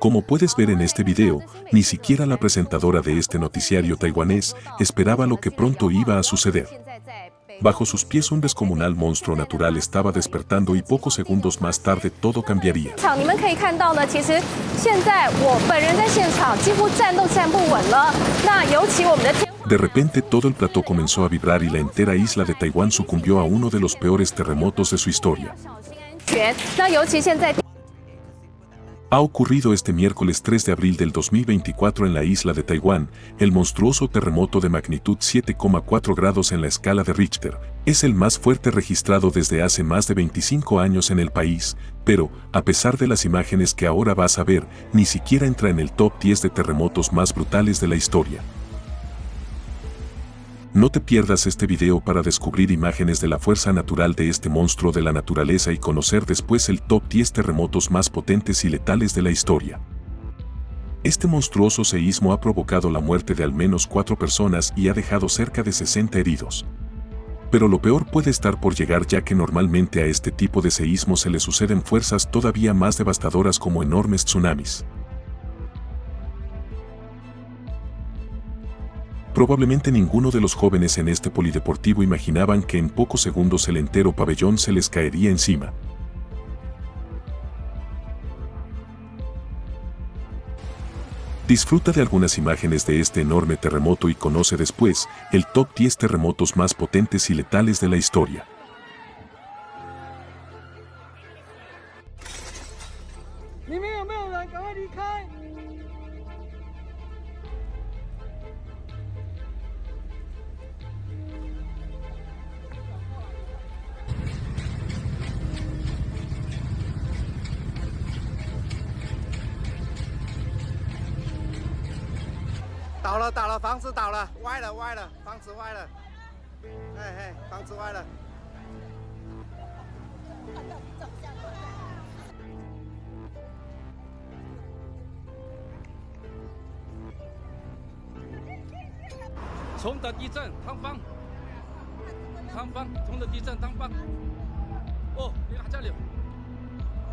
Como puedes ver en este video, ni siquiera la presentadora de este noticiario taiwanés esperaba lo que pronto iba a suceder. Bajo sus pies un descomunal monstruo natural estaba despertando y pocos segundos más tarde todo cambiaría. De repente todo el plató comenzó a vibrar y la entera isla de Taiwán sucumbió a uno de los peores terremotos de su historia. Ha ocurrido este miércoles 3 de abril del 2024 en la isla de Taiwán, el monstruoso terremoto de magnitud 7,4 grados en la escala de Richter. Es el más fuerte registrado desde hace más de 25 años en el país, pero, a pesar de las imágenes que ahora vas a ver, ni siquiera entra en el top 10 de terremotos más brutales de la historia. No te pierdas este video para descubrir imágenes de la fuerza natural de este monstruo de la naturaleza y conocer después el top 10 terremotos más potentes y letales de la historia. Este monstruoso seísmo ha provocado la muerte de al menos 4 personas y ha dejado cerca de 60 heridos. Pero lo peor puede estar por llegar, ya que normalmente a este tipo de seísmos se le suceden fuerzas todavía más devastadoras como enormes tsunamis. Probablemente ninguno de los jóvenes en este polideportivo imaginaban que en pocos segundos el entero pabellón se les caería encima. Disfruta de algunas imágenes de este enorme terremoto y conoce después el top 10 terremotos más potentes y letales de la historia.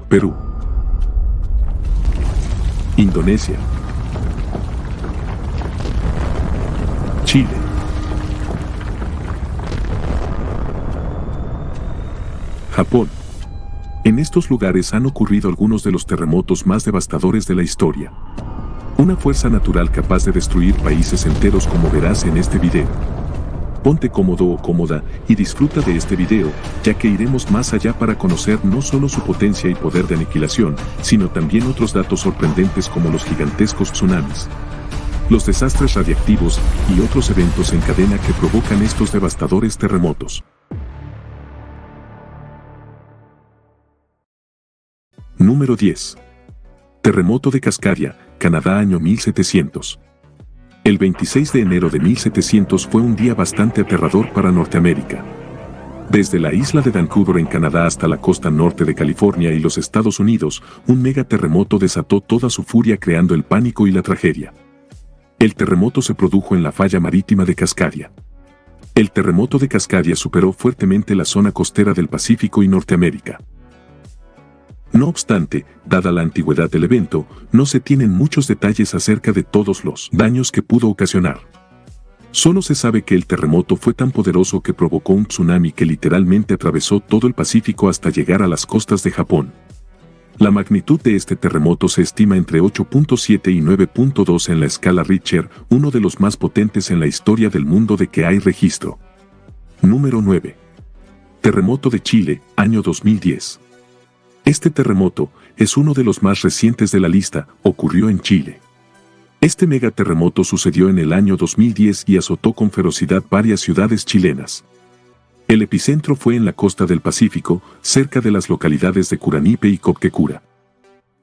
Perú, Indonesia, Chile, Japón. En estos lugares han ocurrido algunos de los terremotos más devastadores de la historia. Una fuerza natural capaz de destruir países enteros, como verás en este video. Ponte cómodo o cómoda y disfruta de este video, ya que iremos más allá para conocer no solo su potencia y poder de aniquilación, sino también otros datos sorprendentes como los gigantescos tsunamis, los desastres radiactivos y otros eventos en cadena que provocan estos devastadores terremotos. Número 10. Terremoto de Cascadia, Canadá, año 1700. El 26 de enero de 1700 fue un día bastante aterrador para Norteamérica. Desde la isla de Vancouver en Canadá hasta la costa norte de California y los Estados Unidos, un megaterremoto desató toda su furia, creando el pánico y la tragedia. El terremoto se produjo en la falla marítima de Cascadia. El terremoto de Cascadia superó fuertemente la zona costera del Pacífico y Norteamérica. No obstante, dada la antigüedad del evento, no se tienen muchos detalles acerca de todos los daños que pudo ocasionar. Solo se sabe que el terremoto fue tan poderoso que provocó un tsunami que literalmente atravesó todo el Pacífico hasta llegar a las costas de Japón. La magnitud de este terremoto se estima entre 8.7 y 9.2 en la escala Richter, uno de los más potentes en la historia del mundo de que hay registro. Número 9. Terremoto de Chile, año 2010. Este terremoto es uno de los más recientes de la lista, ocurrió en Chile. Este megaterremoto sucedió en el año 2010 y azotó con ferocidad varias ciudades chilenas. El epicentro fue en la costa del Pacífico, cerca de las localidades de Curanipe y Copquecura.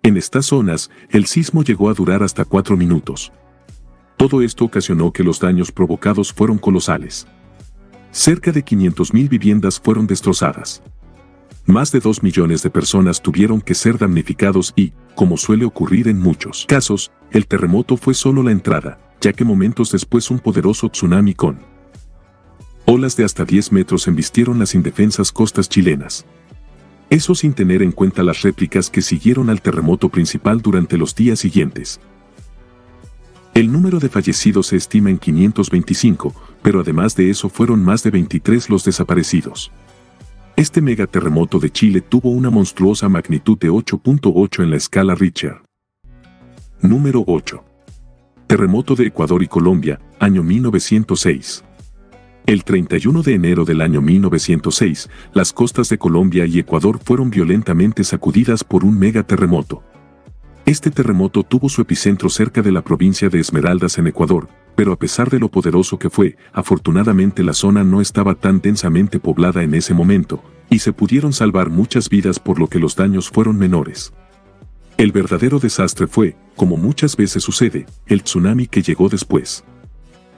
En estas zonas, el sismo llegó a durar hasta 4 minutos. Todo esto ocasionó que los daños provocados fueron colosales. Cerca de 500.000 viviendas fueron destrozadas. Más de 2 millones de personas tuvieron que ser damnificados y, como suele ocurrir en muchos casos, el terremoto fue solo la entrada, ya que momentos después un poderoso tsunami con olas de hasta 10 metros embistieron las indefensas costas chilenas. Eso sin tener en cuenta las réplicas que siguieron al terremoto principal durante los días siguientes. El número de fallecidos se estima en 525, pero además de eso fueron más de 23 los desaparecidos. Este megaterremoto de Chile tuvo una monstruosa magnitud de 8.8 en la escala Richter. Número 8. Terremoto de Ecuador y Colombia, año 1906. El 31 de enero del año 1906, las costas de Colombia y Ecuador fueron violentamente sacudidas por un megaterremoto. Este terremoto tuvo su epicentro cerca de la provincia de Esmeraldas en Ecuador, pero a pesar de lo poderoso que fue, afortunadamente la zona no estaba tan densamente poblada en ese momento, y se pudieron salvar muchas vidas por lo que los daños fueron menores. El verdadero desastre fue, como muchas veces sucede, el tsunami que llegó después.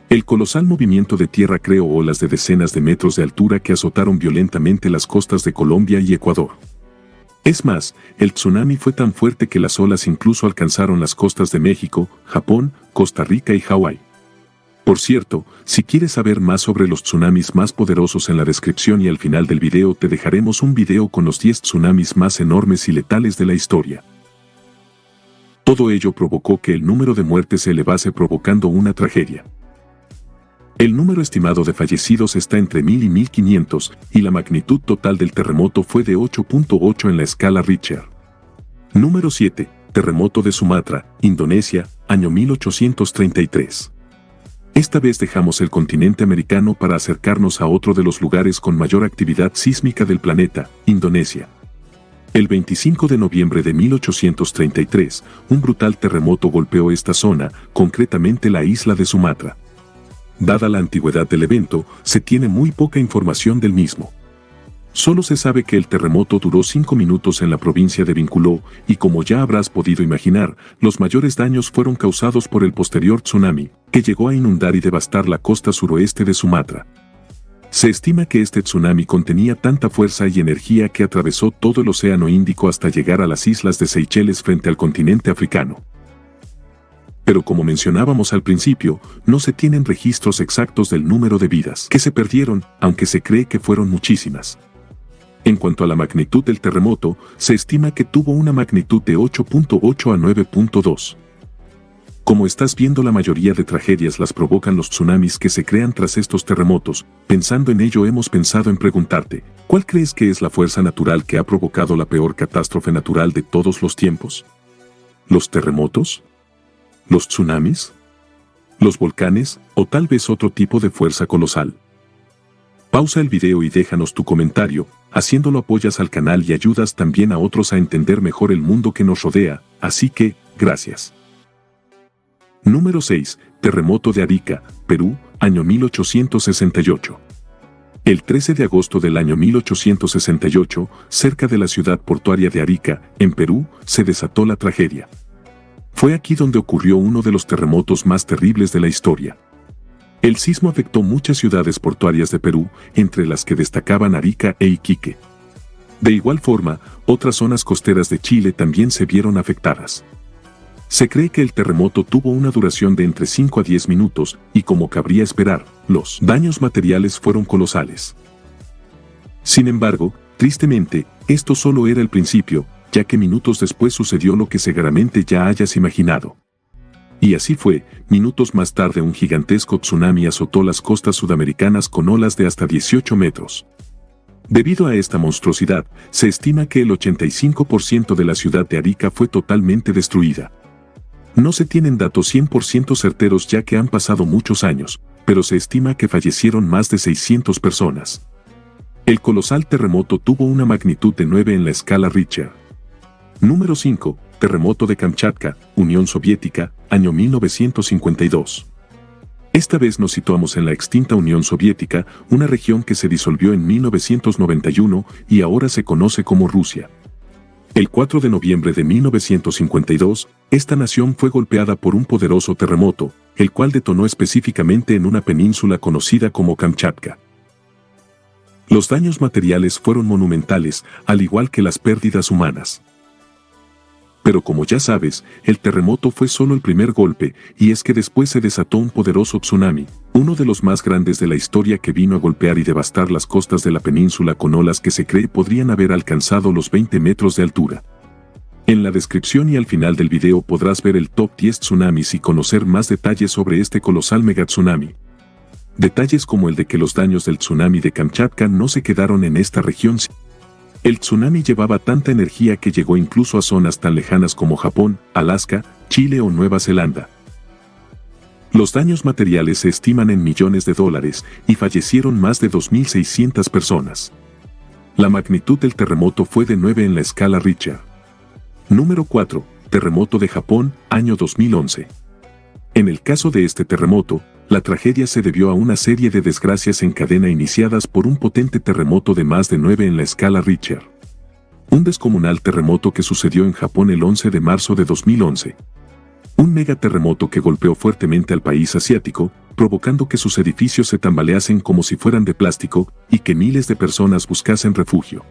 El colosal movimiento de tierra creó olas de decenas de metros de altura que azotaron violentamente las costas de Colombia y Ecuador. Es más, el tsunami fue tan fuerte que las olas incluso alcanzaron las costas de México, Japón, Costa Rica y Hawái. Por cierto, si quieres saber más sobre los tsunamis más poderosos en la descripción y al final del video te dejaremos un video con los 10 tsunamis más enormes y letales de la historia. Todo ello provocó que el número de muertes se elevase provocando una tragedia. El número estimado de fallecidos está entre 1000 y 1500, y la magnitud total del terremoto fue de 8.8 en la escala Richter. Número 7. Terremoto de Sumatra, Indonesia, año 1833. Esta vez dejamos el continente americano para acercarnos a otro de los lugares con mayor actividad sísmica del planeta, Indonesia. El 25 de noviembre de 1833, un brutal terremoto golpeó esta zona, concretamente la isla de Sumatra. Dada la antigüedad del evento, se tiene muy poca información del mismo. Solo se sabe que el terremoto duró 5 minutos en la provincia de Bengkulu, y como ya habrás podido imaginar, los mayores daños fueron causados por el posterior tsunami, que llegó a inundar y devastar la costa suroeste de Sumatra. Se estima que este tsunami contenía tanta fuerza y energía que atravesó todo el Océano Índico hasta llegar a las islas de Seychelles frente al continente africano. Pero como mencionábamos al principio, no se tienen registros exactos del número de vidas que se perdieron, aunque se cree que fueron muchísimas. En cuanto a la magnitud del terremoto, se estima que tuvo una magnitud de 8.8 a 9.2. Como estás viendo, la mayoría de tragedias las provocan los tsunamis que se crean tras estos terremotos. Pensando en ello, hemos pensado en preguntarte, ¿cuál crees que es la fuerza natural que ha provocado la peor catástrofe natural de todos los tiempos? ¿Los terremotos? ¿Los tsunamis? ¿Los volcanes? ¿O tal vez otro tipo de fuerza colosal? Pausa el video y déjanos tu comentario. Haciéndolo apoyas al canal y ayudas también a otros a entender mejor el mundo que nos rodea, así que, gracias. Número 6. Terremoto de Arica, Perú, año 1868. El 13 de agosto del año 1868, cerca de la ciudad portuaria de Arica, en Perú, se desató la tragedia. Fue aquí donde ocurrió uno de los terremotos más terribles de la historia. El sismo afectó muchas ciudades portuarias de Perú, entre las que destacaban Arica e Iquique. De igual forma, otras zonas costeras de Chile también se vieron afectadas. Se cree que el terremoto tuvo una duración de entre 5 a 10 minutos, y como cabría esperar, los daños materiales fueron colosales. Sin embargo, tristemente, esto solo era el principio, ya que minutos después sucedió lo que seguramente ya hayas imaginado. Y así fue, minutos más tarde un gigantesco tsunami azotó las costas sudamericanas con olas de hasta 18 metros. Debido a esta monstruosidad, se estima que el 85% de la ciudad de Arica fue totalmente destruida. No se tienen datos 100% certeros ya que han pasado muchos años, pero se estima que fallecieron más de 600 personas. El colosal terremoto tuvo una magnitud de 9 en la escala Richter. Número 5. Terremoto de Kamchatka, Unión Soviética, año 1952. Esta vez nos situamos en la extinta Unión Soviética, una región que se disolvió en 1991 y ahora se conoce como Rusia. El 4 de noviembre de 1952, esta nación fue golpeada por un poderoso terremoto, el cual detonó específicamente en una península conocida como Kamchatka. Los daños materiales fueron monumentales, al igual que las pérdidas humanas. Pero como ya sabes, el terremoto fue solo el primer golpe, y es que después se desató un poderoso tsunami, uno de los más grandes de la historia que vino a golpear y devastar las costas de la península con olas que se cree podrían haber alcanzado los 20 metros de altura. En la descripción y al final del video podrás ver el top 10 tsunamis y conocer más detalles sobre este colosal megatsunami. Detalles como el de que los daños del tsunami de Kamchatka no se quedaron en esta región. El tsunami llevaba tanta energía que llegó incluso a zonas tan lejanas como Japón, Alaska, Chile o Nueva Zelanda. Los daños materiales se estiman en millones de dólares y fallecieron más de 2.600 personas. La magnitud del terremoto fue de 9 en la escala Richter. Número 4. Terremoto de Japón, año 2011. En el caso de este terremoto, la tragedia se debió a una serie de desgracias en cadena iniciadas por un potente terremoto de más de 9 en la escala Richter. Un descomunal terremoto que sucedió en Japón el 11 de marzo de 2011. Un megaterremoto que golpeó fuertemente al país asiático, provocando que sus edificios se tambaleasen como si fueran de plástico y que miles de personas buscasen refugio.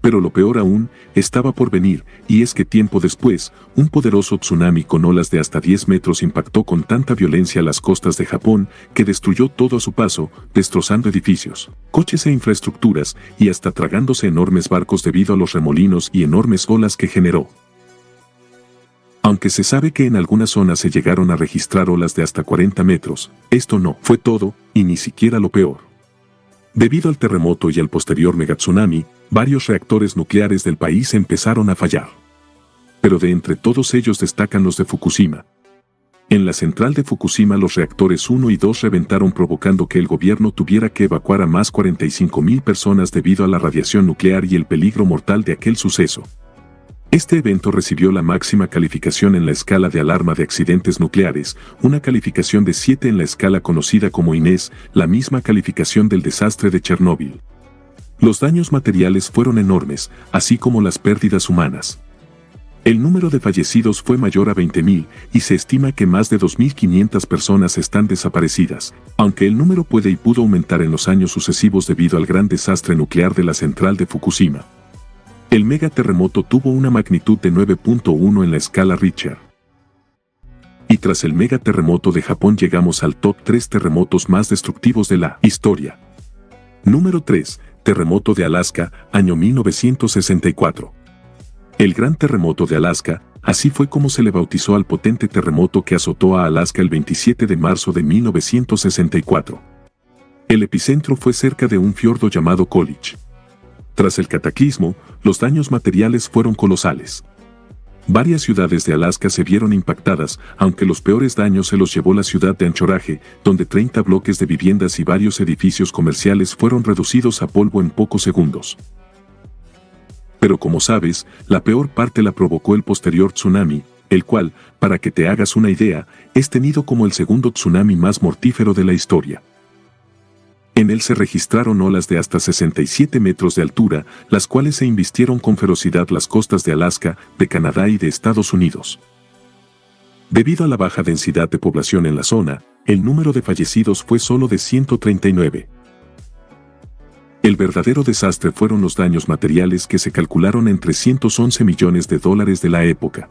Pero lo peor aún estaba por venir, y es que tiempo después, un poderoso tsunami con olas de hasta 10 metros impactó con tanta violencia las costas de Japón que destruyó todo a su paso, destrozando edificios, coches e infraestructuras, y hasta tragándose enormes barcos debido a los remolinos y enormes olas que generó. Aunque se sabe que en algunas zonas se llegaron a registrar olas de hasta 40 metros, esto no fue todo, y ni siquiera lo peor. Debido al terremoto y al posterior megatsunami, varios reactores nucleares del país empezaron a fallar. Pero de entre todos ellos destacan los de Fukushima. En la central de Fukushima los reactores 1 y 2 reventaron provocando que el gobierno tuviera que evacuar a más 45.000 personas debido a la radiación nuclear y el peligro mortal de aquel suceso. Este evento recibió la máxima calificación en la escala de alarma de accidentes nucleares, una calificación de 7 en la escala conocida como INES, la misma calificación del desastre de Chernóbil. Los daños materiales fueron enormes, así como las pérdidas humanas. El número de fallecidos fue mayor a 20.000 y se estima que más de 2.500 personas están desaparecidas, aunque el número puede y pudo aumentar en los años sucesivos debido al gran desastre nuclear de la central de Fukushima. El megaterremoto tuvo una magnitud de 9.1 en la escala Richter. Y tras el megaterremoto de Japón llegamos al top 3 terremotos más destructivos de la historia. Número 3. Terremoto de Alaska, año 1964. El Gran Terremoto de Alaska, así fue como se le bautizó al potente terremoto que azotó a Alaska el 27 de marzo de 1964. El epicentro fue cerca de un fiordo llamado College. Tras el cataclismo, los daños materiales fueron colosales. Varias ciudades de Alaska se vieron impactadas, aunque los peores daños se los llevó la ciudad de Anchorage, donde 30 bloques de viviendas y varios edificios comerciales fueron reducidos a polvo en pocos segundos. Pero como sabes, la peor parte la provocó el posterior tsunami, el cual, para que te hagas una idea, es tenido como el segundo tsunami más mortífero de la historia. En él se registraron olas de hasta 67 metros de altura, las cuales se invistieron con ferocidad las costas de Alaska, de Canadá y de Estados Unidos. Debido a la baja densidad de población en la zona, el número de fallecidos fue solo de 139. El verdadero desastre fueron los daños materiales que se calcularon en $311 millones de la época.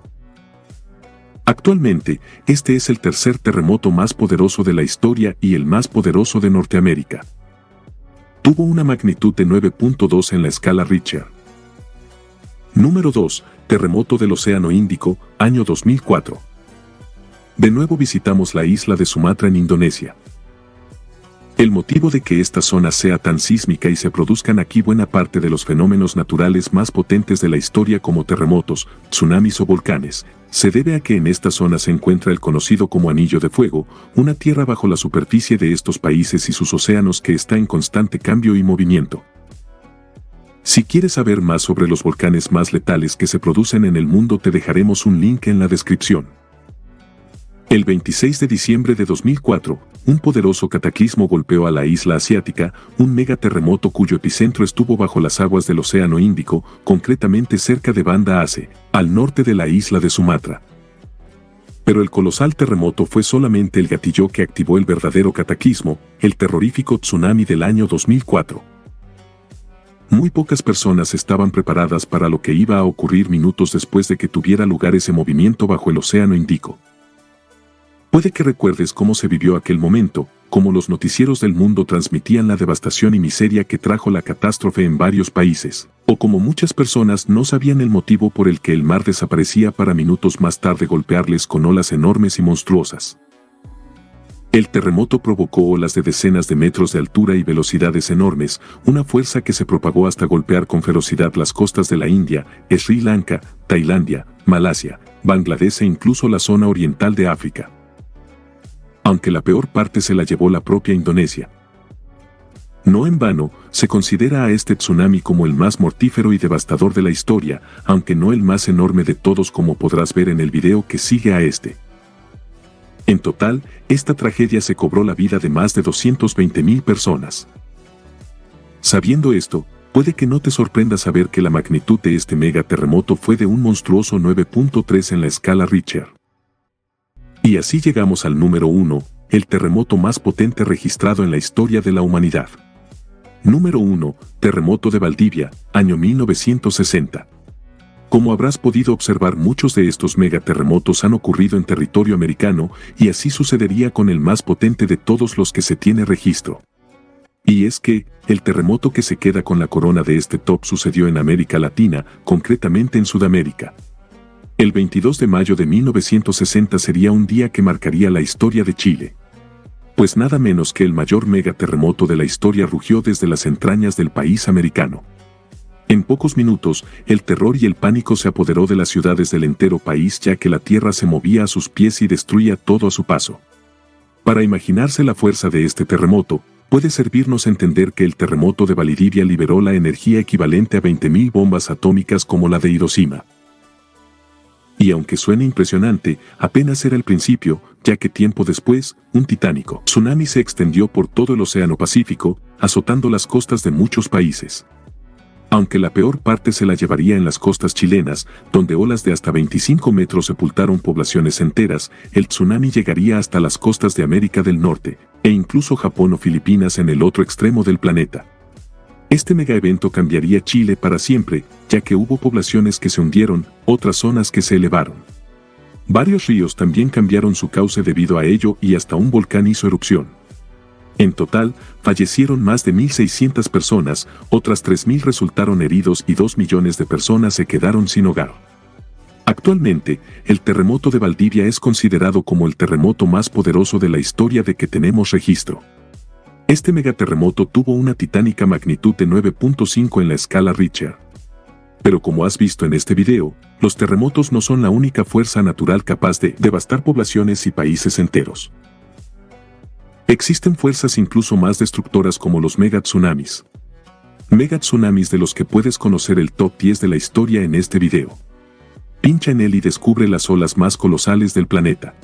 Actualmente, este es el tercer terremoto más poderoso de la historia y el más poderoso de Norteamérica. Tuvo una magnitud de 9.2 en la escala Richter. Número 2. Terremoto del Océano Índico, año 2004. De nuevo visitamos la isla de Sumatra en Indonesia. El motivo de que esta zona sea tan sísmica y se produzcan aquí buena parte de los fenómenos naturales más potentes de la historia como terremotos, tsunamis o volcanes, se debe a que en esta zona se encuentra el conocido como Anillo de Fuego, una tierra bajo la superficie de estos países y sus océanos que está en constante cambio y movimiento. Si quieres saber más sobre los volcanes más letales que se producen en el mundo, te dejaremos un link en la descripción. El 26 de diciembre de 2004, un poderoso cataclismo golpeó a la isla asiática, un megaterremoto cuyo epicentro estuvo bajo las aguas del Océano Índico, concretamente cerca de Banda Aceh, al norte de la isla de Sumatra. Pero el colosal terremoto fue solamente el gatillo que activó el verdadero cataclismo, el terrorífico tsunami del año 2004. Muy pocas personas estaban preparadas para lo que iba a ocurrir minutos después de que tuviera lugar ese movimiento bajo el Océano Índico. Puede que recuerdes cómo se vivió aquel momento, cómo los noticieros del mundo transmitían la devastación y miseria que trajo la catástrofe en varios países, o cómo muchas personas no sabían el motivo por el que el mar desaparecía para minutos más tarde golpearles con olas enormes y monstruosas. El terremoto provocó olas de decenas de metros de altura y velocidades enormes, una fuerza que se propagó hasta golpear con ferocidad las costas de la India, Sri Lanka, Tailandia, Malasia, Bangladesh e incluso la zona oriental de África. Aunque la peor parte se la llevó la propia Indonesia. No en vano, se considera a este tsunami como el más mortífero y devastador de la historia, aunque no el más enorme de todos, como podrás ver en el video que sigue a este. En total, esta tragedia se cobró la vida de más de 220.000 personas. Sabiendo esto, puede que no te sorprenda saber que la magnitud de este mega terremoto fue de un monstruoso 9.3 en la escala Richter. Y así llegamos al número 1, el terremoto más potente registrado en la historia de la humanidad. Número 1, terremoto de Valdivia, año 1960. Como habrás podido observar, muchos de estos megaterremotos han ocurrido en territorio americano, y así sucedería con el más potente de todos los que se tiene registro. Y es que, el terremoto que se queda con la corona de este top sucedió en América Latina, concretamente en Sudamérica. El 22 de mayo de 1960 sería un día que marcaría la historia de Chile. Pues nada menos que el mayor megaterremoto de la historia rugió desde las entrañas del país americano. En pocos minutos, el terror y el pánico se apoderó de las ciudades del entero país, ya que la tierra se movía a sus pies y destruía todo a su paso. Para imaginarse la fuerza de este terremoto, puede servirnos entender que el terremoto de Valdivia liberó la energía equivalente a 20.000 bombas atómicas como la de Hiroshima. Y aunque suene impresionante, apenas era el principio, ya que tiempo después, un titánico tsunami se extendió por todo el Océano Pacífico, azotando las costas de muchos países. Aunque la peor parte se la llevaría en las costas chilenas, donde olas de hasta 25 metros sepultaron poblaciones enteras, el tsunami llegaría hasta las costas de América del Norte, e incluso Japón o Filipinas en el otro extremo del planeta. Este megaevento cambiaría Chile para siempre, ya que hubo poblaciones que se hundieron, otras zonas que se elevaron. Varios ríos también cambiaron su cauce debido a ello, y hasta un volcán hizo erupción. En total, fallecieron más de 1.600 personas, otras 3.000 resultaron heridos y 2 millones de personas se quedaron sin hogar. Actualmente, el terremoto de Valdivia es considerado como el terremoto más poderoso de la historia de que tenemos registro. Este megaterremoto tuvo una titánica magnitud de 9.5 en la escala Richter. Pero como has visto en este video, los terremotos no son la única fuerza natural capaz de devastar poblaciones y países enteros. Existen fuerzas incluso más destructoras como los megatsunamis. Megatsunamis de los que puedes conocer el top 10 de la historia en este video. Pincha en él y descubre las olas más colosales del planeta.